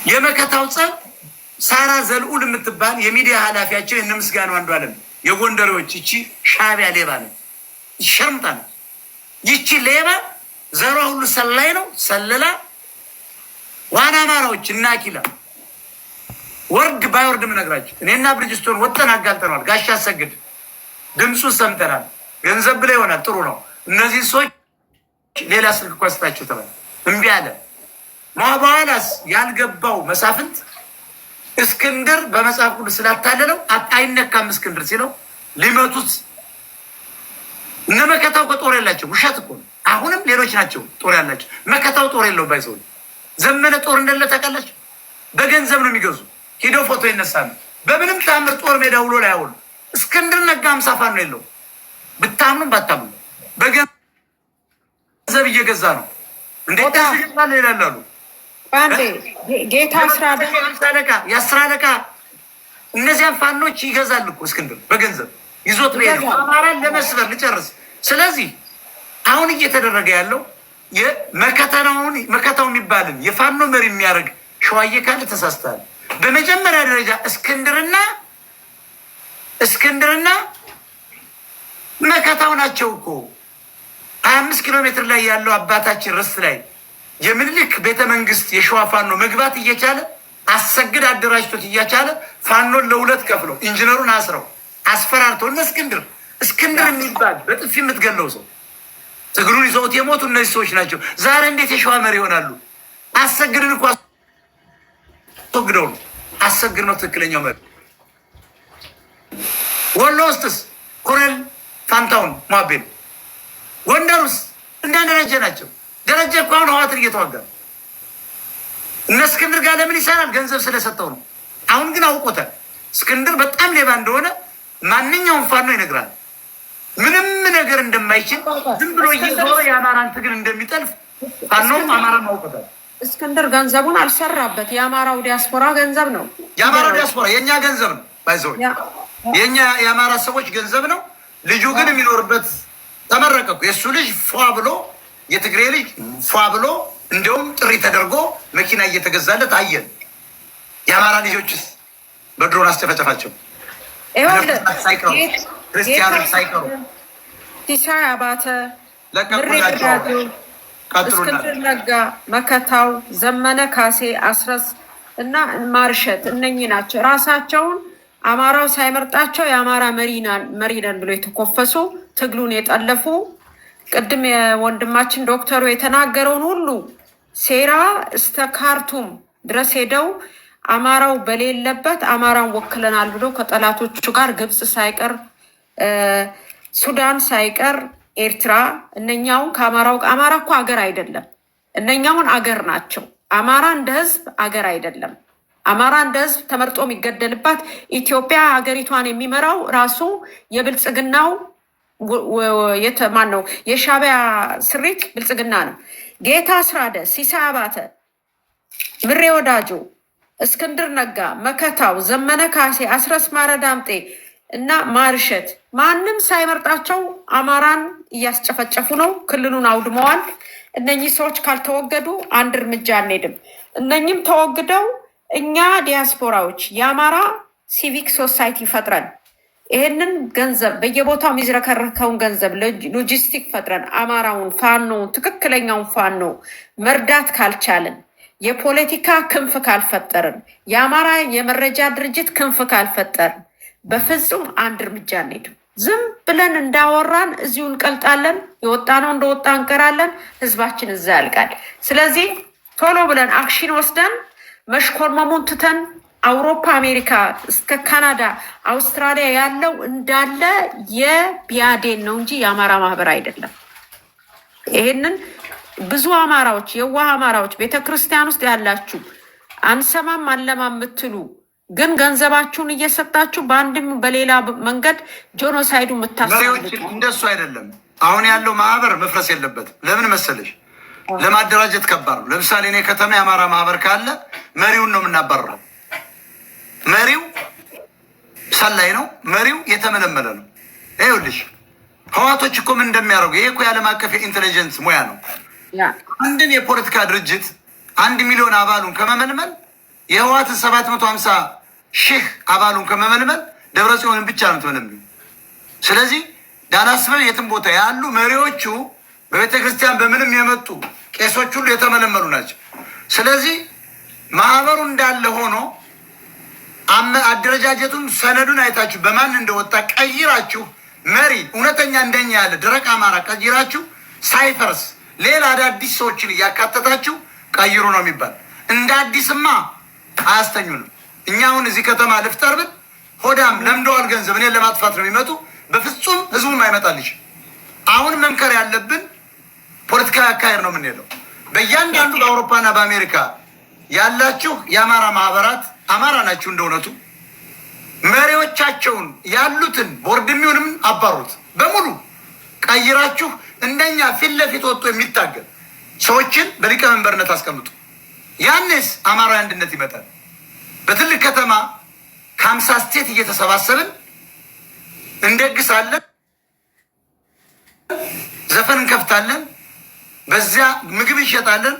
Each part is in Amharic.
የመከታው ጸብ ሳራ ዘልኡል የምትባል የሚዲያ ኃላፊያቸው እነ ምስጋናው አንዱዓለም የጎንደሬዎች ይቺ ሻዕቢያ ሌባ ነው፣ ሸርምጣ ነው። ይቺ ሌባ ዘሯ ሁሉ ሰላይ ነው። ሰለላ ዋና አማራዎች እና አኪላ ወርድ ባይወርድ ምነግራችሁ እኔና ብርጅስቶን ወጥተን አጋልጠናል። ጋሻ አሰግድ ድምፁን ሰምተናል። ገንዘብ ብለ ይሆናል ጥሩ ነው። እነዚህ ሰዎች ሌላ ስልክ እኮ ስታቸው ተባለ እምቢ አለ። በኋላስ ያልገባው መሳፍንት እስክንድር በመጽሐፍ ቅዱስ ስላታለለው አይነካም እስክንድር ሲለው ሊመቱት እነ መከታው ከጦር ያላቸው ውሸት እኮ ነው። አሁንም ሌሎች ናቸው ጦር ያላቸው። መከታው ጦር የለው ባይሰው ዘመነ ጦር እንደለ ታውቃላችሁ። በገንዘብ ነው የሚገዙ። ሂዶ ፎቶ ይነሳሉ። በምንም ታምር ጦር ሜዳ ውሎ ላይ አውሉ። እስክንድር ነጋ 50 ፋኖ የለው ብታምኑ ባታምኑ በገንዘብ እየገዛ ነው። እንዴት ታስገዛለ ይላሉ። ባንዴ ጌታ የአስር አለቃ እነዚያን ፋኖች ይገዛል እኮ እስክንድር በገንዘብ ይዞት ነው አማራን ለመስበር ልጨርስ። ስለዚህ አሁን እየተደረገ ያለው መከታው የሚባልን የፋኖ መሪ የሚያደርግ ሸዋዬ ካለ ተሳስተሃል። በመጀመሪያ ደረጃ እስክንድርና መከታው ናቸው እኮ 25 ኪሎ ሜትር ላይ ያለው አባታችን ርስት ላይ የምኒልክ ቤተ መንግስት የሸዋ ፋኖ መግባት እየቻለ አሰግድ አደራጅቶት እያቻለ ፋኖን ለሁለት ከፍለው ኢንጂነሩን አስረው አስፈራርተው እነ እስክንድር የሚባል በጥፊ የምትገለው ሰው ትግሩን ይዘውት የሞቱ እነዚህ ሰዎች ናቸው። ዛሬ እንዴት የሸዋ መሪ ይሆናሉ? አሰግድን እኮ አስወግደው ነው። አሰግድ ነው ትክክለኛው መሪ። ወሎ ውስጥስ ኮሎኔል ፋንታውን ሟቤን፣ ጎንደር ውስጥ እንደ ደረጀ ናቸው። ደረጀ እኮ አሁን ህዋትን እየተዋጋ እነ እስክንድር ጋር ለምን ይሰራል? ገንዘብ ስለሰጠው ነው። አሁን ግን አውቆታል። እስክንድር በጣም ሌባ እንደሆነ ማንኛውም ፋኖ ይነግራል። ምንም ነገር እንደማይችል ዝም ብሎ እየዞረ የአማራን ትግል እንደሚጠልፍ ፋኖም አማራን አውቆታል። እስክንድር ገንዘቡን አልሰራበት። የአማራው ዲያስፖራ ገንዘብ ነው። የአማራው ዲያስፖራ የእኛ ገንዘብ ነው። ባይዘው የእኛ የአማራ ሰዎች ገንዘብ ነው። ልጁ ግን የሚኖርበት ተመረቀ እኮ የእሱ ልጅ ፏ ብሎ የትግሬ ልጅ ፏ ብሎ እንደውም ጥሪ ተደርጎ መኪና እየተገዛለት አየን። የአማራ ልጆችስ በድሮን አስጨፈጨፋቸው። ክርስቲያኖች ሳይቀሩ ሲሳይ አባተ፣ ለቀቁላቸው። እስክንድር ነጋ፣ መከታው፣ ዘመነ ካሴ፣ አስረስ እና ማርሸት እነኚህ ናቸው። ራሳቸውን አማራው ሳይመርጣቸው የአማራ መሪ ነን ብሎ የተኮፈሱ ትግሉን የጠለፉ ቅድም የወንድማችን ዶክተሩ የተናገረውን ሁሉ ሴራ እስከ ካርቱም ድረስ ሄደው አማራው በሌለበት አማራን ወክለናል ብሎ ከጠላቶቹ ጋር ግብፅ ሳይቀር ሱዳን ሳይቀር ኤርትራ እነኛውን ከአማራው አማራ እኮ አገር አይደለም፣ እነኛውን አገር ናቸው። አማራ እንደ ህዝብ አገር አይደለም። አማራ እንደ ህዝብ ተመርጦ የሚገደልባት ኢትዮጵያ ሀገሪቷን የሚመራው ራሱ የብልጽግናው ማን ነው? የሻዕቢያ ስሪት ብልጽግና ነው። ጌታ አስራደ፣ ሲሳይ አባተ፣ ምሬ ወዳጆ፣ እስክንድር ነጋ፣ መከታው፣ ዘመነ ካሴ፣ አስረስ ማረ ዳምጤ እና ማርሸት ማንም ሳይመርጣቸው አማራን እያስጨፈጨፉ ነው። ክልሉን አውድመዋል። እነኚህ ሰዎች ካልተወገዱ አንድ እርምጃ አንሄድም። እነኚህም ተወግደው እኛ ዲያስፖራዎች የአማራ ሲቪክ ሶሳይቲ ፈጥረን ይህንን ገንዘብ በየቦታው የሚዝረከረከውን ገንዘብ ሎጂስቲክ ፈጥረን አማራውን ፋኖውን ትክክለኛውን ፋኖ መርዳት ካልቻልን፣ የፖለቲካ ክንፍ ካልፈጠርን፣ የአማራ የመረጃ ድርጅት ክንፍ ካልፈጠርን በፍጹም አንድ እርምጃ አንሄድም። ዝም ብለን እንዳወራን እዚሁ እንቀልጣለን። የወጣነው እንደወጣ እንቀራለን። ህዝባችን እዛ ያልቃል። ስለዚህ ቶሎ ብለን አክሽን ወስደን መሽኮርመሙን ትተን አውሮፓ፣ አሜሪካ እስከ ካናዳ፣ አውስትራሊያ ያለው እንዳለ የቢያዴን ነው እንጂ የአማራ ማህበር አይደለም። ይሄንን ብዙ አማራዎች፣ የዋህ አማራዎች ቤተክርስቲያን ውስጥ ያላችሁ አንሰማም አለማም የምትሉ ግን ገንዘባችሁን እየሰጣችሁ በአንድም በሌላ መንገድ ጆኖሳይዱ መሪዎች እንደሱ አይደለም። አሁን ያለው ማህበር መፍረስ የለበትም። ለምን መሰለሽ? ለማደራጀት ከባድ ነው። ለምሳሌ እኔ ከተማ የአማራ ማህበር ካለ መሪውን ነው የምናባረረው። መሪው ሰላይ ነው። መሪው የተመለመለ ነው። ይኸውልሽ ህዋቶች እኮ ምን እንደሚያደርጉ ይሄ እኮ የዓለም አቀፍ የኢንቴሊጀንስ ሙያ ነው። አንድን የፖለቲካ ድርጅት 1 ሚሊዮን አባሉን ከመመልመል የህወሓትን 750 ሺህ አባሉን ከመመልመል ደብረጽዮንን ብቻ ነው ትመለምሉ። ስለዚህ ዳናስበው የትም ቦታ ያሉ መሪዎቹ በቤተ ክርስቲያን በምንም የመጡ ቄሶች ሁሉ የተመለመሉ ናቸው። ስለዚህ ማህበሩ እንዳለ ሆኖ አደረጃጀቱን ሰነዱን አይታችሁ በማን እንደወጣ ቀይራችሁ መሪ እውነተኛ እንደኛ ያለ ደረቅ አማራ ቀይራችሁ ሳይፈርስ ሌላ አዳዲስ ሰዎችን እያካተታችሁ ቀይሩ ነው የሚባል። እንደ አዲስማ አያስተኙንም። እኛ አሁን እዚህ ከተማ ልፍጠር ብል ሆዳም ለምደዋል ገንዘብ እኔን ለማጥፋት ነው የሚመጡ። በፍጹም ህዝቡም አይመጣልሽ። አሁን መምከር ያለብን ፖለቲካዊ አካሄድ ነው የምንሄደው። በእያንዳንዱ በአውሮፓና በአሜሪካ ያላችሁ የአማራ ማህበራት አማራ ናችሁ። እንደ እውነቱ መሪዎቻቸውን ያሉትን ቦርድሚውንም አባሩት በሙሉ ቀይራችሁ እንደኛ ፊት ለፊት ወጥቶ የሚታገል ሰዎችን በሊቀመንበርነት አስቀምጡ። ያኔስ አማራዊ አንድነት ይመጣል። በትልቅ ከተማ ከ50 ስቴት እየተሰባሰብን እንደግሳለን፣ ዘፈን እንከፍታለን፣ በዚያ ምግብ እንሸጣለን፣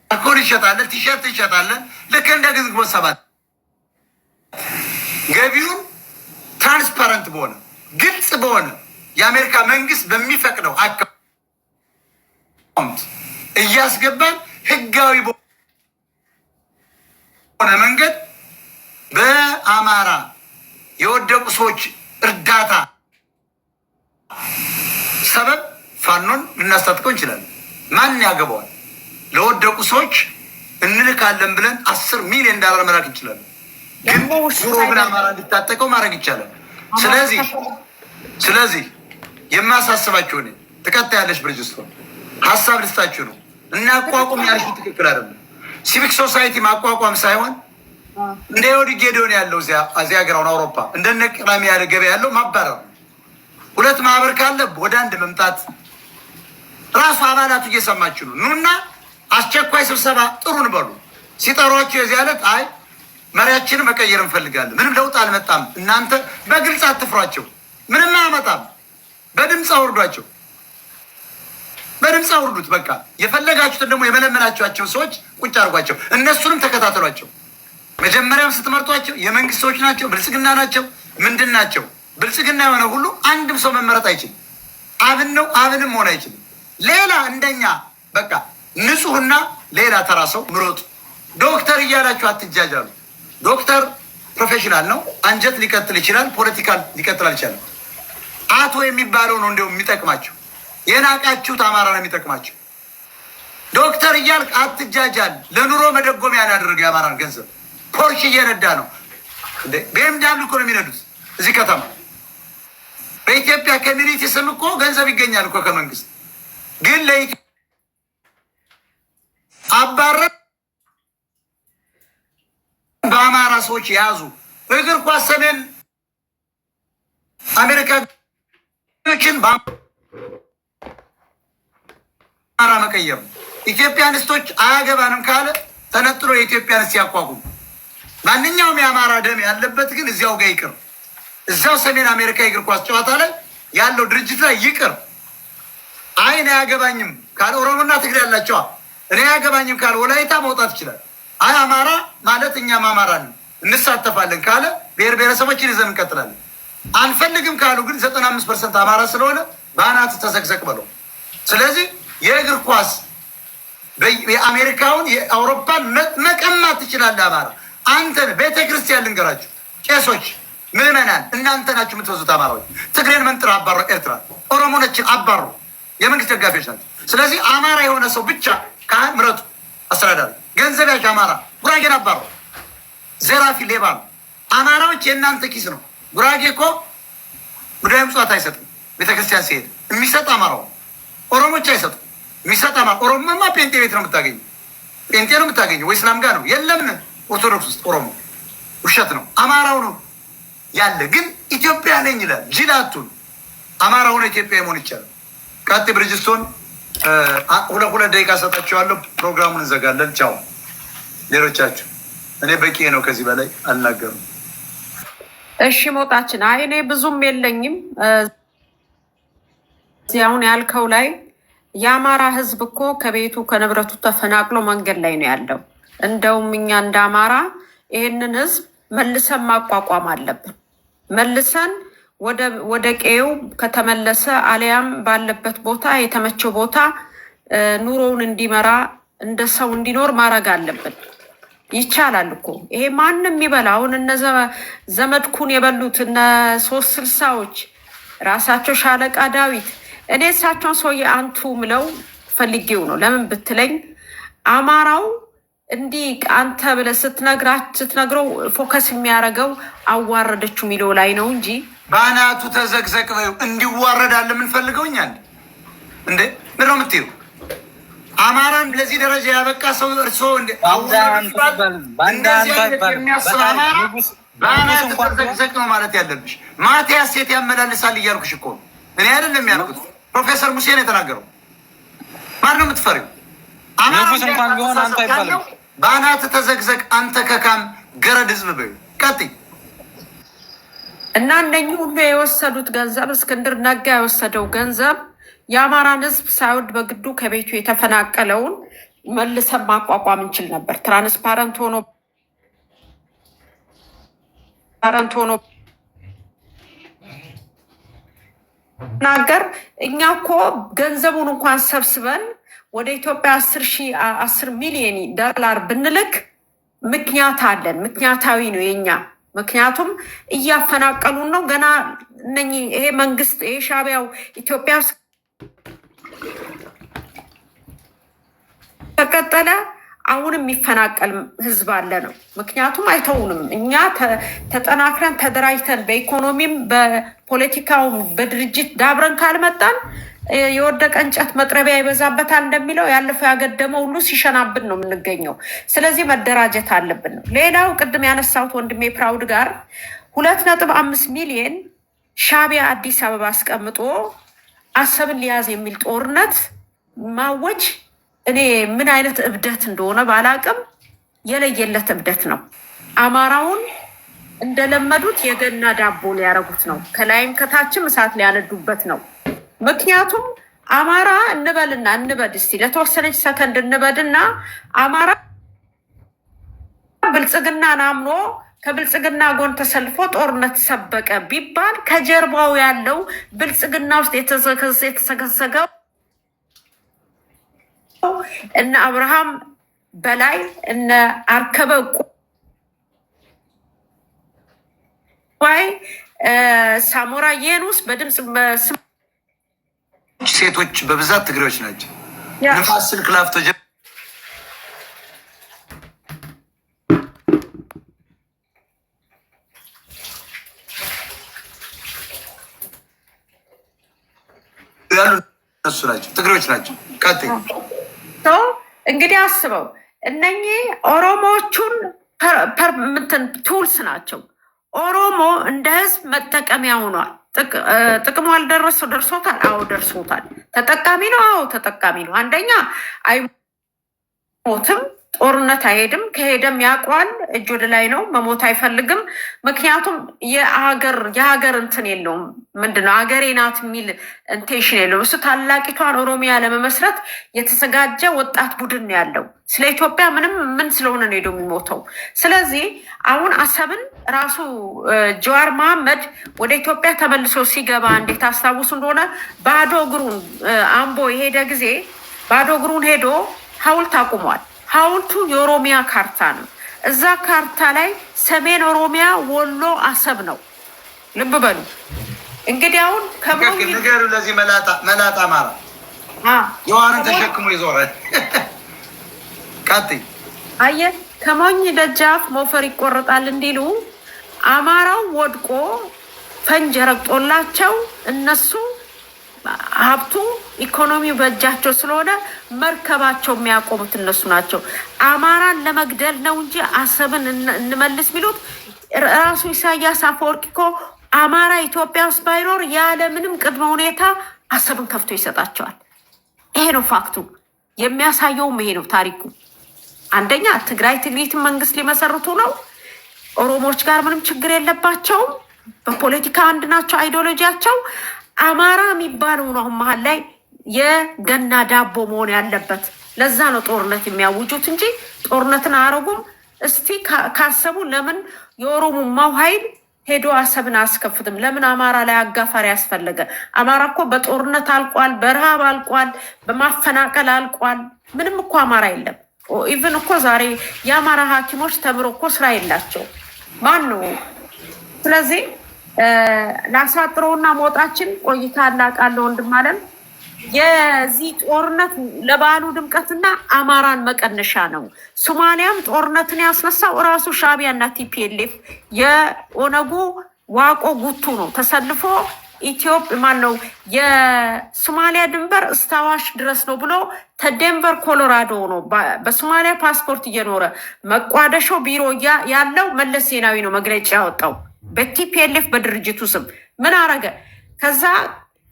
አልኮል እንሸጣለን፣ ቲሸርት እንሸጣለን። ልክ እንደ ግንቦት ሰባት ገቢውን ትራንስፓረንት በሆነ ግልጽ በሆነ የአሜሪካ መንግስት በሚፈቅደው አካውንት እያስገባን ህጋዊ በሆነ መንገድ በአማራ የወደቁ ሰዎች እርዳታ ሰበብ ፋኖን ልናስታጥቀው እንችላለን። ማን ያገባዋል? ለወደቁ ሰዎች እንልካለን ብለን 10 ሚሊዮን ዶላር መላክ እንችላለን። ግን ዙሮ ግን አማራ እንዲታጠቀው ማድረግ ይቻላል። ስለዚህ የማሳስባችሁ እኔ ትቀጥያለሽ ብርጅስቶን ሀሳብ ልስጣችሁ ነው። እናቋቁም ያልሽው ትክክል አይደለም። ሲቪክ ሶሳይቲ ማቋቋም ሳይሆን እንደ ዮዲ ጌዲዮን ያለው እዚያ ሀገራውን አውሮፓ እንደነ ቅራሚ ያለ ገበያ ያለው ማባረር። ሁለት ማህበር ካለ ወደ አንድ መምጣት። ራሱ አባላቱ እየሰማችሁ ነው። ኑና አስቸኳይ ስብሰባ ጥሩን በሉ። ሲጠሯቸው የዚህ ዕለት አይ መሪያችንን መቀየር እንፈልጋለን፣ ምንም ለውጥ አልመጣም፣ እናንተ በግልጽ አትፍሯቸው፣ ምንም አያመጣም፣ በድምፅ አውርዷቸው፣ በድምፅ አውርዱት። በቃ የፈለጋችሁትን ደግሞ የመለመናችኋቸው ሰዎች ቁጭ አድርጓቸው፣ እነሱንም ተከታተሏቸው። መጀመሪያም ስትመርጧቸው የመንግስት ሰዎች ናቸው፣ ብልጽግና ናቸው፣ ምንድን ናቸው? ብልጽግና የሆነ ሁሉ አንድም ሰው መመረጥ አይችልም። አብን ነው፣ አብንም መሆን አይችልም። ሌላ እንደኛ በቃ ንጹህና ሌላ ተራ ሰው ምሮጡ። ዶክተር እያላችሁ አትጃጃሉ። ዶክተር ፕሮፌሽናል ነው፣ አንጀት ሊቀጥል ይችላል፣ ፖለቲካል ሊቀጥል አልቻለም። አቶ የሚባለው ነው እንዲሁም የሚጠቅማቸው። የናቃችሁት አማራ ነው የሚጠቅማቸው። ዶክተር እያልክ አትጃጃል። ለኑሮ መደጎሚያ ያደረገ የአማራን ገንዘብ ፖርሽ እየነዳ ነው። ቤምዳብል እኮ ነው የሚነዱት እዚህ ከተማ። በኢትዮጵያ ኮሚኒቲ ስም እኮ ገንዘብ ይገኛል እኮ ከመንግስት። ግን ለኢትዮጵያ አባረ በአማራ ሰዎች የያዙ እግር ኳስ ሰሜን አሜሪካችን በአማራ መቀየር ነው። ኢትዮጵያንስቶች አያገባንም ካለ ተነጥሎ የኢትዮጵያንስት ያቋቁም። ማንኛውም የአማራ ደም ያለበት ግን እዚያው ጋር ይቅር። እዚያው ሰሜን አሜሪካ የእግር ኳስ ጨዋታ ላይ ያለው ድርጅት ላይ ይቅር። አይ እኔ አያገባኝም ካለ ኦሮሞና ትግሬ ያላቸዋ እኔ አያገባኝም ካለ ወላይታ መውጣት ይችላል። አይ አማራ ማለት እኛም አማራ እንሳተፋለን ካለ ብሔር ብሔረሰቦችን ይዘን እንቀጥላለን። አንፈልግም ካሉ ግን 95% አማራ ስለሆነ በአናት ተዘቅዘቅ በለው። ስለዚህ የእግር ኳስ የአሜሪካውን የአውሮፓን መቀማት ትችላለህ አማራ። አንተን ቤተክርስቲያን ልንገራችሁ፣ ቄሶች፣ ምዕመናን እናንተ ናችሁ የምትወዙት አማራዎች። ትግሬን መንጥር አባሩ፣ ኤርትራ ኦሮሞነችን አባሩ፣ የመንግስት ደጋፊዎች ናቸው። ስለዚህ አማራ የሆነ ሰው ብቻ ካህን ምረጡ፣ አስተዳዳሪ፣ ገንዘብ ያዥ አማራ። ጉራጌን አባሩ፣ ዘራፊ፣ ሌባ ነው። አማራዎች የእናንተ ኪስ ነው። ጉራጌ እኮ ጉዳይ ምጽዋት አይሰጥም። ቤተክርስቲያን ሲሄድ የሚሰጥ አማራው፣ ኦሮሞች አይሰጡም። የሚሰጥ አማራ ኦሮሞማ ጴንጤ ቤት ነው የምታገኘው፣ ጴንጤ ነው የምታገኘው ወይ እስላም ጋር ነው። የለም ኦርቶዶክስ ውስጥ ኦሮሞ ውሸት ነው። አማራው ነው ያለ። ግን ኢትዮጵያ ነኝ ይላል። ጅላቱን አማራ ሆነ ኢትዮጵያ መሆን ይቻላል። ቃጤ ብርጅስቶን 2 ደቂቃ ሰጣችኋለሁ። ፕሮግራሙን እንዘጋለን። ቻው። ሌሎቻችሁ እኔ በቂ ነው፣ ከዚህ በላይ አልናገርም። እሺ ሞጣችን። አይ እኔ ብዙም የለኝም። አሁን ያልከው ላይ የአማራ ህዝብ እኮ ከቤቱ ከንብረቱ ተፈናቅሎ መንገድ ላይ ነው ያለው። እንደውም እኛ እንደ አማራ ይህንን ህዝብ መልሰን ማቋቋም አለብን። መልሰን ወደ ቀዬው ከተመለሰ አሊያም ባለበት ቦታ የተመቸው ቦታ ኑሮውን እንዲመራ እንደ ሰው እንዲኖር ማድረግ አለብን። ይቻላል እኮ ይሄ ማንም ይበላ። አሁን እነ ዘመድኩን የበሉት እነ 360ዎች ራሳቸው ሻለቃ ዳዊት እኔ እሳቸውን ሰውዬ አንቱ ምለው ፈልጌው ነው። ለምን ብትለኝ አማራው እንዲህ አንተ ብለህ ስትነግረው ፎከስ የሚያደርገው አዋረደችው የሚለው ላይ ነው እንጂ በአናቱ ተዘግዘቅ እንዲዋረዳል የምንፈልገው እኛ እንዴ ምነው የምትይው? አማራን ለዚህ ደረጃ ያበቃ ሰው እርሶ የሚያስብ አማራ በአናቱ ተዘግዘቅ ነው ማለት ያለብሽ። ማቲያስ ሴት ያመላልሳል እያልኩሽ እኮ እኔ አይደለም ያልኩት፣ ፕሮፌሰር ሙሴ ነው የተናገረው። ማን ነው የምትፈሪው? ንጉስ እንኳን ቢሆን አንተ አይባልም። በአናት ተዘግዘቅ አንተ ከካም ገረድ ህዝብ በዩ ቀጥይ እና እነኚህ ሁሉ የወሰዱት ገንዘብ እስክንድር ነጋ የወሰደው ገንዘብ የአማራን ህዝብ ሳይወድ በግዱ ከቤቱ የተፈናቀለውን መልሰን ማቋቋም እንችል ነበር። ትራንስፓረንት ሆኖ ናገር እኛ እኮ ገንዘቡን እንኳን ሰብስበን ወደ ኢትዮጵያ 10 ሚሊዮን ዶላር ብንልክ ምክንያት አለን። ምክንያታዊ ነው የኛ። ምክንያቱም እያፈናቀሉን ነው ገና እነኚህ ይሄ መንግስት ይሄ ሻዕቢያው ኢትዮጵያ ውስጥ ተቀጠለ አሁንም የሚፈናቀል ህዝብ አለ ነው። ምክንያቱም አይተውንም። እኛ ተጠናክረን ተደራጅተን በኢኮኖሚም በፖለቲካውም በድርጅት ዳብረን ካልመጣን የወደቀ እንጨት መጥረቢያ ይበዛበታል እንደሚለው ያለፈው ያገደመው ሁሉ ሲሸናብን ነው የምንገኘው። ስለዚህ መደራጀት አለብን ነው። ሌላው ቅድም ያነሳሁት ወንድሜ ፕራውድ ጋር 2.5 ሚሊዮን ሻዕቢያ አዲስ አበባ አስቀምጦ አሰብን ሊያዝ የሚል ጦርነት ማወጅ እኔ ምን አይነት እብደት እንደሆነ ባላቅም የለየለት እብደት ነው። አማራውን እንደለመዱት የገና ዳቦ ሊያረጉት ነው። ከላይም ከታችም እሳት ሊያነዱበት ነው። ምክንያቱም አማራ እንበድ እስቲ ለተወሰነች ሰከንድ እንበድና አማራ ብልጽግናን አምኖ ከብልጽግና ጎን ተሰልፎ ጦርነት ሰበቀ ቢባል ከጀርባው ያለው ብልጽግና ውስጥ የተሰገሰገው እነ አብርሃም በላይ እነ አርከበ ቁዋይ ሳሞራ የኑስ በድምፅ ሴቶች በብዛት ትግሬዎች ናቸው። ንፋስ ስልክ ላፍቶ ያሉ እነሱ ናቸው፣ ትግሬዎች ናቸው። ቀጥይ እንግዲህ አስበው እነኚህ ኦሮሞዎቹን ቱልስ ናቸው። ኦሮሞ እንደ ህዝብ መጠቀሚያ ሆኗል። ጥቅሙ አልደረሰው ደርሶታል። አዎ ደርሶታል። ተጠቃሚ ነው። አዎ ተጠቃሚ ነው። አንደኛ አይሞትም፣ ጦርነት አይሄድም። ከሄደም ያውቀዋል፣ እጅ ወደ ላይ ነው። መሞት አይፈልግም። ምክንያቱም የሀገር እንትን የለውም። ምንድነው ሀገሬ ናት የሚል ኢንቴንሽን የለውም። እሱ ታላቂቷን ኦሮሚያ ለመመስረት የተዘጋጀ ወጣት ቡድን ያለው ስለ ኢትዮጵያ ምን ስለሆነ ነው ሄዶ የሚሞተው። ስለዚህ አሁን አሰብን ራሱ ጀዋር መሐመድ ወደ ኢትዮጵያ ተመልሶ ሲገባ እንዴት አስታውሱ እንደሆነ ባዶ እግሩን አምቦ የሄደ ጊዜ ባዶ እግሩን ሄዶ ሐውልት አቁሟል። ሐውልቱ የኦሮሚያ ካርታ ነው። እዛ ካርታ ላይ ሰሜን ኦሮሚያ ወሎ አሰብ ነው። ልብ በሉ እንግዲህ አሁን ንገሩ ለዚህ መላጣ አማራ የዋርን ተሸክሞ ይዞራል። ቀጥይ አየህ ከሞኝ ደጃፍ ሞፈር ይቆረጣል እንዲሉ አማራው ወድቆ ፈንጅ ረግጦላቸው እነሱ ሀብቱ ኢኮኖሚው በእጃቸው ስለሆነ መርከባቸው የሚያቆሙት እነሱ ናቸው። አማራን ለመግደል ነው እንጂ አሰብን እንመልስ የሚሉት ራሱ ኢሳያስ አፈወርቂ እኮ አማራ ኢትዮጵያ ውስጥ ባይኖር ያለምንም ቅድመ ሁኔታ አሰብን ከፍቶ ይሰጣቸዋል። ይሄ ነው ፋክቱ። የሚያሳየውም ይሄ ነው ታሪኩ። አንደኛ ትግራይ ትግሪትን መንግስት ሊመሰርቱ ነው። ኦሮሞዎች ጋር ምንም ችግር የለባቸውም። በፖለቲካ አንድ ናቸው። አይዲዮሎጂያቸው አማራ የሚባለው ነው። መሀል ላይ የገና ዳቦ መሆን ያለበት ለዛ ነው ጦርነት የሚያውጁት እንጂ ጦርነትን አያረጉም። እስቲ ካሰቡ ለምን የኦሮሞማው ኃይል ሄዶ አሰብን አያስከፍትም? ለምን አማራ ላይ አጋፋሪ ያስፈለገ? አማራ እኮ በጦርነት አልቋል፣ በረሃብ አልቋል፣ በማፈናቀል አልቋል። ምንም እኮ አማራ የለም። ኢቭን እኮ ዛሬ የአማራ ሐኪሞች ተምሮ እኮ ስራ የላቸው ማን ነው? ስለዚህ ላሳጥረውና ሞጣችን ቆይታ እናቃለ ወንድም አለም የዚህ ጦርነት ለባህሉ ድምቀትና አማራን መቀነሻ ነው። ሶማሊያም ጦርነትን ያስነሳው እራሱ ሻዕቢያና ቲፒኤልኤፍ የኦነጉ ዋቆ ጉቱ ነው ተሰልፎ ኢትዮጵያ ማን ነው የሶማሊያ ድንበር እስታዋሽ ድረስ ነው ብሎ ተዴንቨር ኮሎራዶ ነው በሶማሊያ ፓስፖርት እየኖረ መቋደሾ ቢሮ ያለው መለስ ዜናዊ ነው መግለጫ ያወጣው በቲፒኤልኤፍ በድርጅቱ ስም። ምን አረገ? ከዛ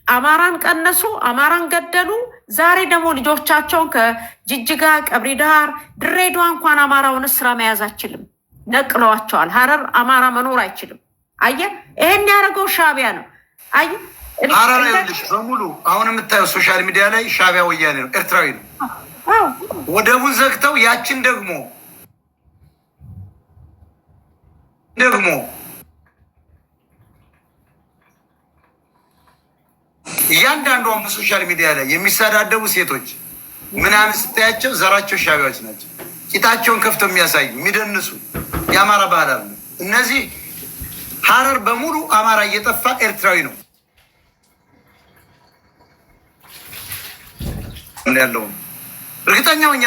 አማራን ቀነሱ፣ አማራን ገደሉ። ዛሬ ደግሞ ልጆቻቸውን ከጅጅጋ ቀብሪ ዳሃር፣ ድሬዳዋ እንኳን አማራውን ስራ መያዝ አይችልም፣ ነቅለዋቸዋል። ሀረር አማራ መኖር አይችልም። አየ ይሄን ያደረገው ሻዕቢያ ነው። አይ ሀረር ይኸውልሽ በሙሉ አሁን የምታየው ሶሻል ሚዲያ ላይ ሻዕቢያ ወያኔ ነው፣ ኤርትራዊ ነው። ወደቡን ዘግተው ያችን ደግሞ እያንዳንዷን በሶሻል ሚዲያ ላይ የሚሳዳደቡ ሴቶች ምናምን ስታያቸው ዘራቸው ሻዕቢያዎች ናቸው። ቂጣቸውን ከፍተው የሚያሳዩ የሚደንሱ የአማራ ባህል አለ። እነዚህ ሀረር በሙሉ አማራ እየጠፋ ኤርትራዊ ነው ያለው። እርግጠኛ ሆኜ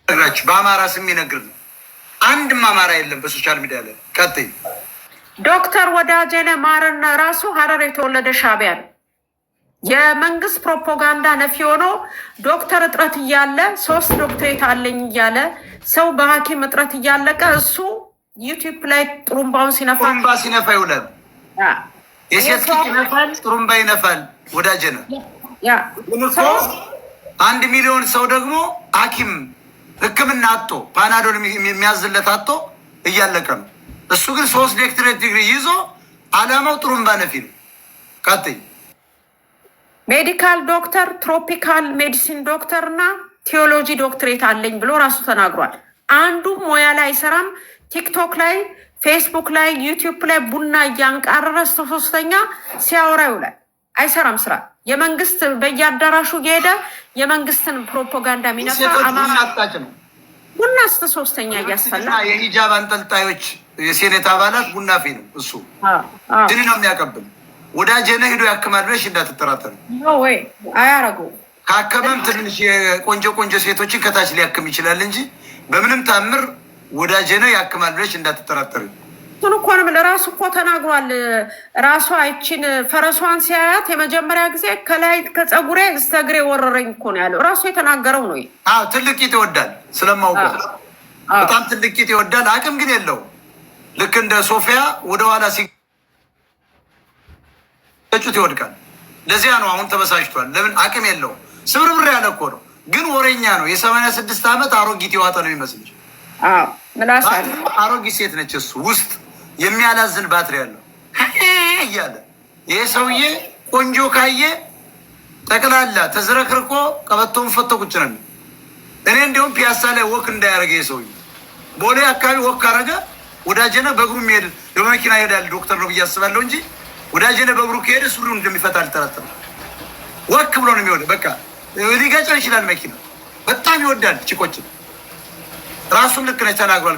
ነግራችሁ በአማራ ስም ይነግር ነው። አንድም አማራ የለም በሶሻል ሚዲያ ላይ። ቀጥይ ዶክተር ወዳጄነ ማረና ራሱ ሀረር የተወለደ ሻዕቢያ ነው። የመንግስት ፕሮፓጋንዳ ነፊ ሆኖ ዶክተር እጥረት እያለ 3 ዶክትሬት አለኝ እያለ ሰው በሐኪም እጥረት እያለቀ እሱ ዩቲዩብ ላይ ጥሩምባውን ሲነፋ ይውላል። የሴት ይነፋል፣ ጥሩምባ ይነፋል። ወዳጄነ እኮ 1 ሚሊዮን ሰው ደግሞ ሐኪም ሕክምና አጥቶ ፓናዶል የሚያዝለት አጥቶ እያለቀ ነው። እሱ ግን 3 ዶክትሬት ዲግሪ ይዞ አላማው ጥሩምባ ነፊ ነው። ቀጥይ ሜዲካል ዶክተር፣ ትሮፒካል ሜዲሲን ዶክተር እና ቴዎሎጂ ዶክትሬት አለኝ ብሎ ራሱ ተናግሯል። አንዱ ሙያ ላይ አይሰራም። ቲክቶክ ላይ፣ ፌስቡክ ላይ፣ ዩቲዩብ ላይ ቡና እያንቃረረ 3ኛ ሲያወራ ይውላል። አይሰራም ስራ። የመንግስት በየአዳራሹ እየሄደ የመንግስትን ፕሮፓጋንዳ የሚነፋ አማራ ነው። ቡና 3ኛ እያስፈላ የሂጃብ አንጠልጣዮች የሴኔት አባላት ቡና ፊ ነው እሱ ድን ነው የሚያቀብል። ወዳጄነ ሄዶ ያክማል ብለሽ እንዳትጠራጠር። ወይ አያረጉ ካከመም ትንሽ የቆንጆ ሴቶችን ከታች ሊያክም ይችላል እንጂ በምንም ታምር ወዳጄነ ያክማል ብለሽ እንዳትጠራጠር። እሱን እኮ ነው ለራሱ እኮ ተናግሯል። ራሷ አይችን ፈረሷን ሲያያት የመጀመሪያ ጊዜ ከላይ ከፀጉሬ እስከ እግሬ ወረረኝ እኮ ነው ያለው። ራሱ የተናገረው ነው። አዎ ትልቅ ቂጥ ይወዳል ስለማውቀው፣ በጣም ትልቅ ቂጥ ይወዳል። አቅም ግን የለው። ልክ እንደ ሶፊያ ወደኋላ ሲገጩት ይወድቃል። ለዚያ ነው አሁን ተበሳጭቷል። ለምን አቅም የለው። ስብርብር ያለ እኮ ነው፣ ግን ወሬኛ ነው። የ86 ዓመት አሮጊት የዋጠ ነው ይመስልሽ? አሮጊት ሴት ነች። እሱ ውስጥ የሚያላዝን ባትሪ ያለው እያለ ይሄ ሰውዬ ቆንጆ ካየ ጠቅላላ ተዝረክርቆ ቀበቶውን ፈቶ ቁጭ ነው። እኔ እንዲሁም ፒያሳ ላይ ወክ እንዳያደረገ ይሄ ሰውዬ ቦሌ አካባቢ ወክ አረገ። ወዳጄነ በእግሩ የሚሄድ በመኪና ይሄዳል ዶክተር ነው ብዬ አስባለሁ እንጂ ወዳጄነ በእግሩ ከሄደ ሱሪውን እንደሚፈታ አልጠራጠርም። ወክ ብሎ ነው የሚሆነ። በቃ ሊገጨው ይችላል መኪና። በጣም ይወዳል ቺቆችን። ራሱን ልክ ነች ተናግሯል።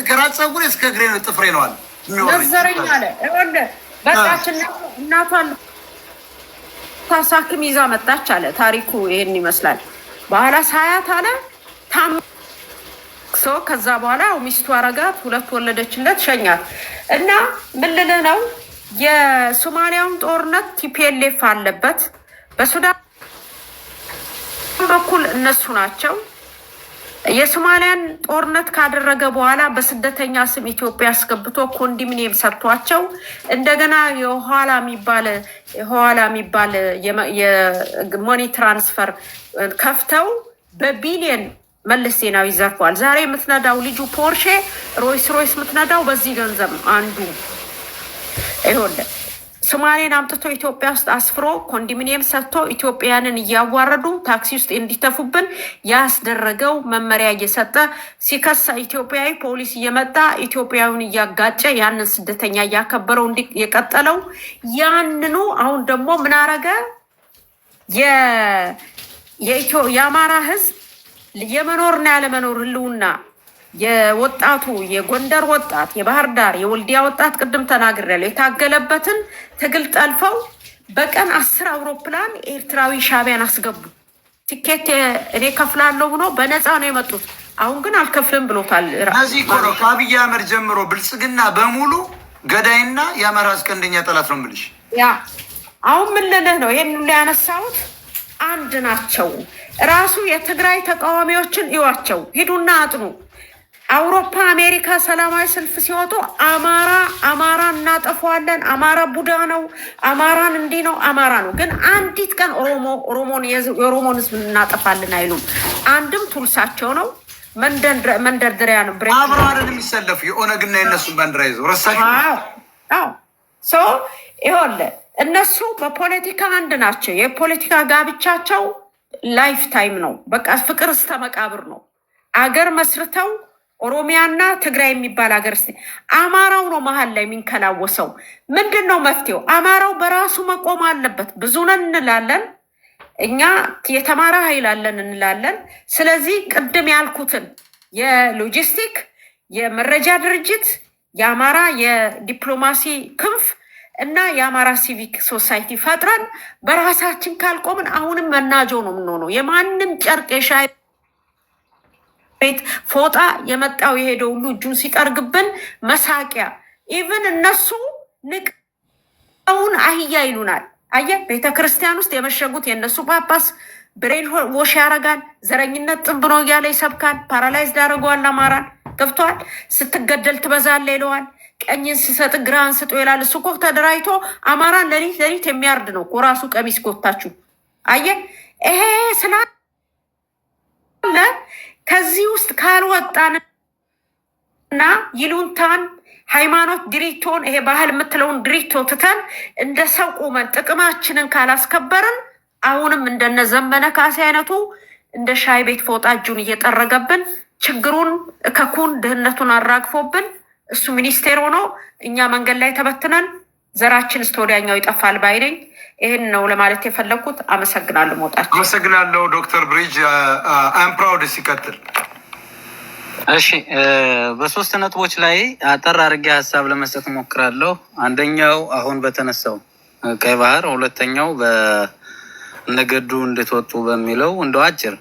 ከራስ ፀጉሬ እስከ እግሬ ጥፍሬ ነው አለ ነዘረኝ አለ። በዛችን እናቷን ታሳክም ይዛ መጣች አለ። ታሪኩ ይሄን ይመስላል። በኋላ ሳያት አለ ታምሶ ከዛ በኋላ ሚስቱ አረጋት፣ 2 ወለደችለት፣ ሸኛት እና ምን ልልህ ነው የሶማሊያውን ጦርነት ቲፒኤልኤፍ አለበት። በሱዳን በኩል እነሱ ናቸው። የሶማሊያን ጦርነት ካደረገ በኋላ በስደተኛ ስም ኢትዮጵያ አስገብቶ ኮንዶሚኒየም ሰጥቷቸው እንደገና የኋላ የሚባል የሞኒ ትራንስፈር ከፍተው በቢሊየን መለስ ዜናዊ ዘርፏል። ዛሬ የምትነዳው ልጁ ፖርሼ ሮይስ የምትነዳው በዚህ ገንዘብ አንዱ ይሆን። ሶማሌን አምጥቶ ኢትዮጵያ ውስጥ አስፍሮ ኮንዶሚኒየም ሰጥቶ ኢትዮጵያንን እያዋረዱ ታክሲ ውስጥ እንዲተፉብን ያስደረገው መመሪያ እየሰጠ ሲከሳ ኢትዮጵያዊ ፖሊስ እየመጣ ኢትዮጵያዊን እያጋጨ ያንን ስደተኛ እያከበረው የቀጠለው ያንኑ አሁን ደግሞ ምን አረገ? የአማራ ህዝብ የመኖርና ያለመኖር ህልውና የወጣቱ የጎንደር ወጣት የባህር ዳር የወልዲያ ወጣት ቅድም ተናግሬያለሁ የታገለበትን ትግል ጠልፈው በቀን 10 አውሮፕላን ኤርትራዊ ሻቢያን አስገቡ። ቲኬት እኔ ከፍላለሁ ብሎ በነፃ ነው የመጡት። አሁን ግን አልከፍልም ብሎታል። እዚህ እኮ ነው ከአብይ አህመድ ጀምሮ ብልጽግና በሙሉ ገዳይና የአማራ አስቀንደኛ ጠላት ነው የምልሽ። ያ አሁን ምን ልልህ ነው ይሄን ሁሉ ያነሳሁት? አንድ ናቸው። ራሱ የትግራይ ተቃዋሚዎችን ይዋቸው ሂዱና አጥኑ። አውሮፓ አሜሪካ ሰላማዊ ሰልፍ ሲወጡ አማራ እናጠፋዋለን፣ አማራ ቡዳ ነው፣ አማራን እንዲህ ነው፣ አማራ ነው። ግን አንዲት ቀን የኦሮሞን ህዝብ እናጠፋለን አይሉም። አንድም ቱልሳቸው ነው መንደርደሪያ ነው። አብረው አይደል የሚሰለፉ የኦነግና የነሱን ባንዲራ ይዘው ረሳሽ። ይኸውልህ እነሱ በፖለቲካ አንድ ናቸው። የፖለቲካ ጋብቻቸው ላይፍ ታይም ነው። በቃ ፍቅር እስከ መቃብር ነው። አገር መስርተው ኦሮሚያና ትግራይ የሚባል ሀገር አማራው ነው መሀል ላይ የሚንከላወሰው። ምንድን ነው መፍትሄው? አማራው በራሱ መቆም አለበት። ብዙ ነን እንላለን እኛ፣ የተማረ ኃይል አለን እንላለን። ስለዚህ ቅድም ያልኩትን የሎጂስቲክ የመረጃ ድርጅት የአማራ የዲፕሎማሲ ክንፍ እና የአማራ ሲቪክ ሶሳይቲ ፈጥረን በራሳችን ካልቆምን አሁንም መናጆ ነው የምንሆነው። የማንም ጨርቅ የሻይ ቤት ፎጣ የመጣው የሄደው ሁሉ እጁን ሲጠርግብን መሳቂያ። ኢቭን እነሱ ንቀውን አህያ ይሉናል። አየህ ቤተክርስቲያን ውስጥ የመሸጉት የእነሱ ጳጳስ ብሬን ዎሽ ያረጋል። ዘረኝነት ጥንብ ነው እያለ ይሰብካል። ፓራላይዝድ አድርገዋል አማራን። ገብተዋል። ስትገደል ትበዛለ ይለዋል። ቀኝን ስሰጥ ግራን ስጡ ይላል። እሱ እኮ ተደራጅቶ አማራን ሌሊት የሚያርድ ነው እኮ ራሱ ቀሚስ ጎታችሁ። አየህ ይሄ ስላለ ከዚህ ውስጥ ካልወጣንና ይሉንታን ሃይማኖት ድሪቶን ይሄ ባህል የምትለውን ድሪቶ ትተን እንደ ሰው ቁመን ጥቅማችንን ካላስከበርን አሁንም እንደነ ዘመነ ካሴ አይነቱ እንደ ሻይ ቤት ፎጣ እጁን እየጠረገብን ችግሩን እከኩን ድህነቱን አራግፎብን እሱ ሚኒስቴር ሆኖ እኛ መንገድ ላይ ተበትነን ዘራችን እስከ ወዲያኛው ይጠፋል ባይነኝ። ይህን ነው ለማለት የፈለግኩት። አመሰግናለሁ። መውጣቸው አመሰግናለሁ። ዶክተር ብሪጅ አም ፕራውድ ሲቀጥል። እሺ በሶስት ነጥቦች ላይ አጠር አድርጌ ሀሳብ ለመስጠት እሞክራለሁ። አንደኛው አሁን በተነሳው ቀይ ባህር፣ ሁለተኛው በነገዱ እንድትወጡ በሚለው እንደው አጭር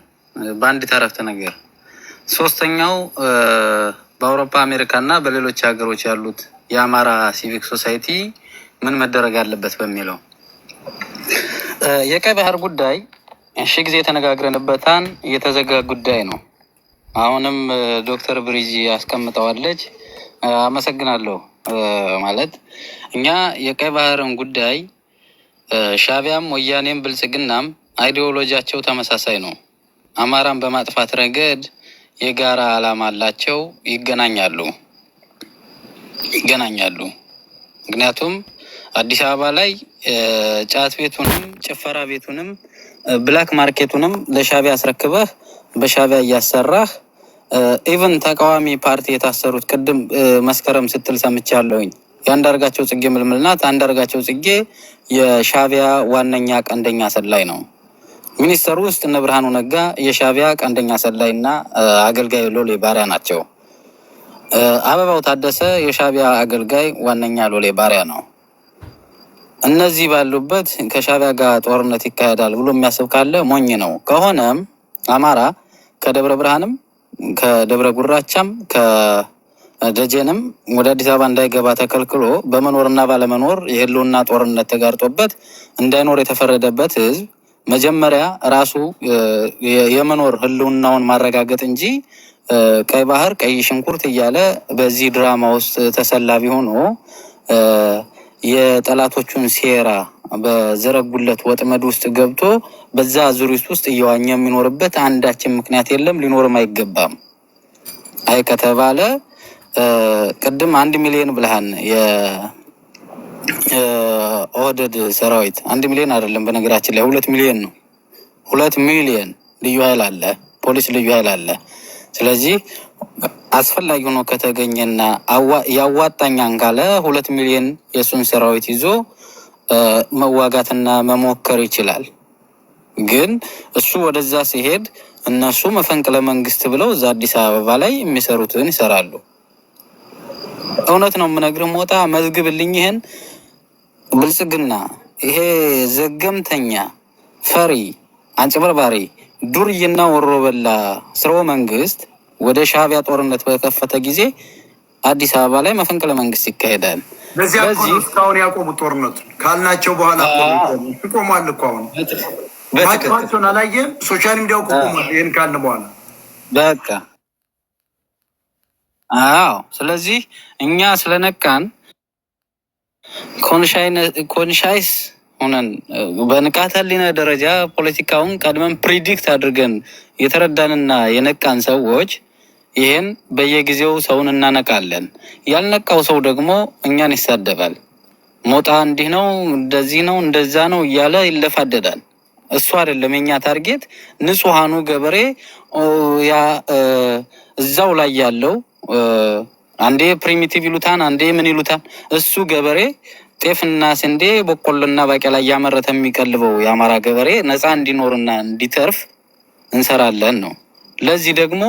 በአንድ ተረፍተ ነገር፣ ሶስተኛው በአውሮፓ አሜሪካ እና በሌሎች ሀገሮች ያሉት የአማራ ሲቪክ ሶሳይቲ ምን መደረግ አለበት በሚለው። የቀይ ባህር ጉዳይ ሺህ ጊዜ ተነጋግረንበታን የተዘጋ ጉዳይ ነው። አሁንም ዶክተር ብሪጅ ያስቀምጠዋለች። አመሰግናለሁ። ማለት እኛ የቀይ ባህርን ጉዳይ ሻቢያም ወያኔም ብልጽግናም አይዲዮሎጂያቸው ተመሳሳይ ነው። አማራን በማጥፋት ረገድ የጋራ ዓላማ አላቸው። ይገናኛሉ። ምክንያቱም አዲስ አበባ ላይ ጫት ቤቱንም ጭፈራ ቤቱንም ብላክ ማርኬቱንም ለሻቢያ አስረክበህ በሻቢያ እያሰራህ ኢቨን ተቃዋሚ ፓርቲ የታሰሩት ቅድም መስከረም ስትል ሰምቻለሁኝ። የአንዳርጋቸው ጽጌ ምልምልናት። አንዳርጋቸው ጽጌ የሻቢያ ዋነኛ ቀንደኛ ሰላይ ነው። ሚኒስተሩ ውስጥ እነ ብርሃኑ ነጋ የሻቢያ ቀንደኛ ሰላይ እና አገልጋይ ሎሌ ባሪያ ናቸው። አበባው ታደሰ የሻቢያ አገልጋይ ዋነኛ ሎሌ ባሪያ ነው። እነዚህ ባሉበት ከሻቢያ ጋር ጦርነት ይካሄዳል ብሎ የሚያስብ ካለ ሞኝ ነው። ከሆነም አማራ ከደብረ ብርሃንም ከደብረ ጉራቻም ከደጀንም ወደ አዲስ አበባ እንዳይገባ ተከልክሎ በመኖርና ባለመኖር የህልውና ጦርነት ተጋርጦበት እንዳይኖር የተፈረደበት ህዝብ መጀመሪያ ራሱ የመኖር ህልውናውን ማረጋገጥ እንጂ ቀይ ባህር ቀይ ሽንኩርት እያለ በዚህ ድራማ ውስጥ ተሰላቢ ሆኖ የጠላቶቹን ሴራ በዘረጉለት ወጥመድ ውስጥ ገብቶ በዛ ዙሪት ውስጥ እየዋኘ የሚኖርበት አንዳችን ምክንያት የለም፣ ሊኖርም አይገባም። አይ ከተባለ ቅድም 1 ሚሊዮን ብልሃን ኦህዴድ ሰራዊት 1 ሚሊዮን አይደለም፣ በነገራችን ላይ 2 ሚሊዮን ነው። 2 ሚሊዮን ልዩ ኃይል አለ፣ ፖሊስ ልዩ ኃይል አለ። ስለዚህ አስፈላጊ ሆኖ ከተገኘና ያዋጣኛን ካለ 2 ሚሊዮን የእሱን ሰራዊት ይዞ መዋጋትና መሞከር ይችላል። ግን እሱ ወደዛ ሲሄድ እነሱ መፈንቅለ መንግስት ብለው እዛ አዲስ አበባ ላይ የሚሰሩትን ይሰራሉ። እውነት ነው የምነግርህ ሞጣ፣ መዝግብልኝ ይሄን ብልጽግና፣ ይሄ ዘገምተኛ፣ ፈሪ፣ አንጭበርባሪ፣ ዱርዬና ወሮበላ ስርወ መንግስት ወደ ሻዕቢያ ጦርነት በከፈተ ጊዜ አዲስ አበባ ላይ መፈንቅለ መንግስት ይካሄዳል። በዚህ እስካሁን ያቆሙት ጦርነቱ ካልናቸው በኋላ ቆሟል እኮ አሁን ማቸውን አላየም። ሶሻል ሚዲያው ቆሟል። ይህን ካልን በኋላ በቃ አዎ። ስለዚህ እኛ ስለነቃን ኮንሻይስ ሆነን በንቃተ ህሊና ደረጃ ፖለቲካውን ቀድመን ፕሪዲክት አድርገን የተረዳንና የነቃን ሰዎች ይሄን በየጊዜው ሰውን እናነቃለን። ያልነቃው ሰው ደግሞ እኛን ይሳደባል። ሞጣ እንዲህ ነው፣ እንደዚህ ነው፣ እንደዛ ነው እያለ ይለፋደዳል። እሱ አይደለም የኛ ታርጌት። ንጹሃኑ ገበሬ ያ እዛው ላይ ያለው አንዴ ፕሪሚቲቭ ይሉታን፣ አንዴ ምን ይሉታን፣ እሱ ገበሬ ጤፍና ስንዴ በቆሎና ባቄላ እያመረተ የሚቀልበው የአማራ ገበሬ ነፃ እንዲኖርና እንዲተርፍ እንሰራለን ነው። ለዚህ ደግሞ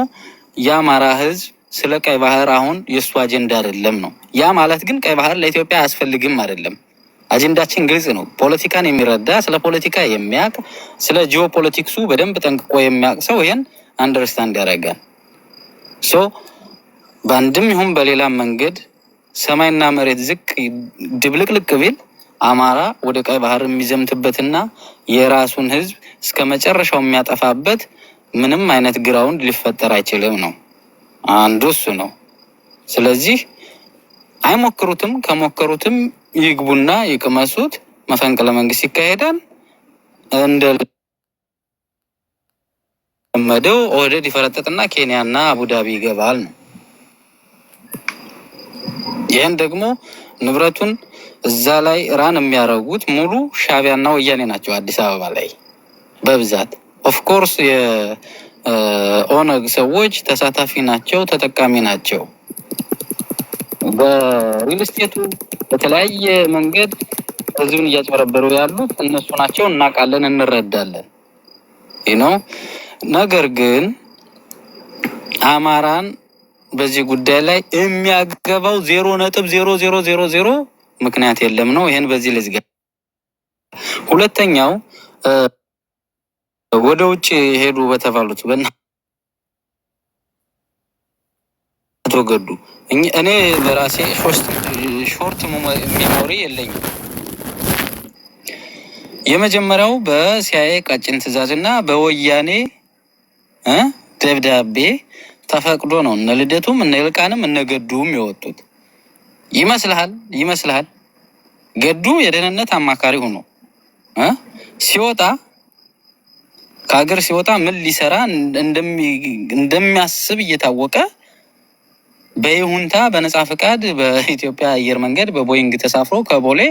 የአማራ ህዝብ ስለ ቀይ ባህር አሁን የእሱ አጀንዳ አይደለም ነው። ያ ማለት ግን ቀይ ባህር ለኢትዮጵያ አያስፈልግም አይደለም። አጀንዳችን ግልጽ ነው። ፖለቲካን የሚረዳ ስለ ፖለቲካ የሚያውቅ ስለ ጂኦፖለቲክሱ በደንብ ጠንቅቆ የሚያውቅ ሰው ይሄን አንደርስታንድ ያደርጋል። ሶ በአንድም ይሁን በሌላ መንገድ ሰማይና መሬት ዝቅ ድብልቅልቅ ቢል አማራ ወደ ቀይ ባህር የሚዘምትበትና የራሱን ህዝብ እስከ መጨረሻው የሚያጠፋበት ምንም አይነት ግራውንድ ሊፈጠር አይችልም ነው። አንዱ እሱ ነው። ስለዚህ አይሞክሩትም፣ ከሞከሩትም ይግቡና ይቅመሱት። መፈንቅለ መንግስት ይካሄዳል። እንደለመደው ኦህዴድ ይፈረጥጥና ኬንያና አቡዳቢ ይገባል ነው። ይህን ደግሞ ንብረቱን እዛ ላይ ራን የሚያደርጉት ሙሉ ሻዕቢያና ወያኔ ናቸው። አዲስ አበባ ላይ በብዛት ኦፍኮርስ የኦነግ ሰዎች ተሳታፊ ናቸው፣ ተጠቃሚ ናቸው። በሪል ስቴቱ በተለያየ መንገድ ህዝብን እያጭበረበሩ ያሉት እነሱ ናቸው። እናውቃለን፣ እንረዳለን ነው። ነገር ግን አማራን በዚህ ጉዳይ ላይ የሚያገባው 0.0000 ምክንያት የለም ነው። ይሄን በዚህ ልዝጋ። ሁለተኛው ወደ ውጭ ሄዱ በተባሉት በእናትህ ገዱ እኔ በራሴ ሾርት ሜሞሪ የለኝም። የመጀመሪያው በሲአይኤ ቀጭን ትዕዛዝና በወያኔ ደብዳቤ ተፈቅዶ ነው እነ ልደቱም እነ ይልቃንም እነ ገዱም የወጡት። ይመስልሃል ገዱ የደህንነት አማካሪ ሆኖ ሲወጣ ከሀገር ሲወጣ ምን ሊሰራ እንደሚያስብ እየታወቀ በይሁንታ በነጻ ፈቃድ በኢትዮጵያ አየር መንገድ በቦይንግ ተሳፍሮ ከቦሌ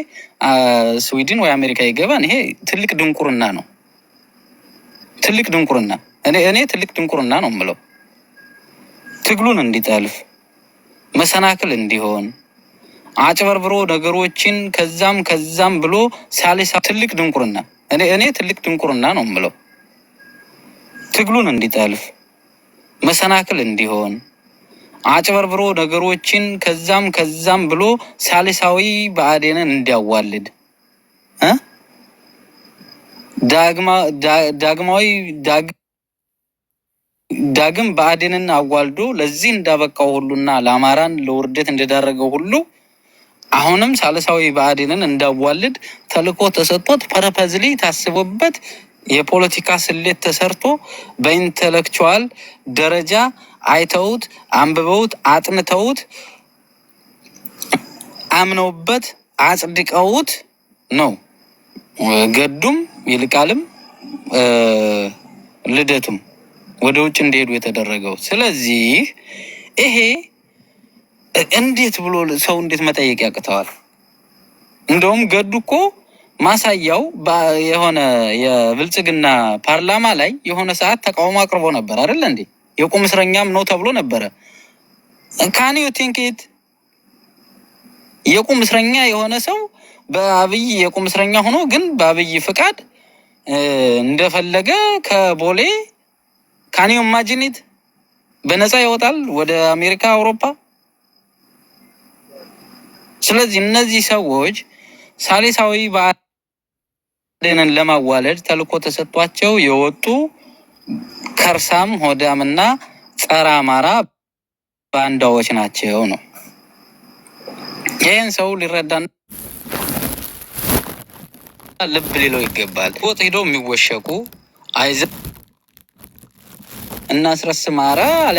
ስዊድን ወይ አሜሪካ ይገባን። ይሄ ትልቅ ድንቁርና ነው። ትልቅ ድንቁርና እኔ ትልቅ ድንቁርና ነው የምለው። ትግሉን እንዲጠልፍ መሰናክል እንዲሆን አጭበርብሮ ነገሮችን ከዛም ብሎ ሳሊሳ ትልቅ ድንቁርና እኔ ትልቅ ድንቁርና ነው የምለው። ትግሉን እንዲጠልፍ መሰናክል እንዲሆን አጭበርብሮ ነገሮችን ከዛም ብሎ ሳሊሳዊ ብአዴንን እንዲያዋልድ ዳግም ብአዴንን አዋልዶ ለዚህ እንዳበቃው ሁሉና ለአማራን ለውርደት እንደዳረገው ሁሉ አሁንም ሳልሳዊ ብአዴንን እንዳዋልድ ተልእኮ ተሰጥቶት ፐርፐዝሊ ታስቦበት የፖለቲካ ስሌት ተሰርቶ በኢንተሌክቹዋል ደረጃ አይተውት አንብበውት አጥንተውት አምነውበት አጽድቀውት ነው ገዱም ይልቃልም ልደቱም ወደ ውጭ እንዲሄዱ የተደረገው። ስለዚህ ይሄ እንዴት ብሎ ሰው እንዴት መጠየቅ ያቅተዋል? እንደውም ገዱ እኮ ማሳያው የሆነ የብልጽግና ፓርላማ ላይ የሆነ ሰዓት ተቃውሞ አቅርቦ ነበር አይደል እንዴ? የቁም እስረኛም ነው ተብሎ ነበረ። ካን ዩ ቲንክ ኢት? የቁም እስረኛ የሆነ ሰው በአብይ የቁም እስረኛ ሆኖ ግን በአብይ ፍቃድ እንደፈለገ ከቦሌ ካን ዩ ኢማጂን ኢት በነፃ ይወጣል ወደ አሜሪካ፣ አውሮፓ። ስለዚህ እነዚህ ሰዎች ሳሊሳዊ ብአዴንን ለማዋለድ ተልኮ ተሰጥቷቸው የወጡ ከርሳም ሆዳምና ጸረ አማራ ባንዳዎች ናቸው ነው። ይህን ሰው ሊረዳና ልብ ሊለው ይገባል። ወጥ ሄደው የሚወሸቁ አይዘ እና አስረስ ማረ አለ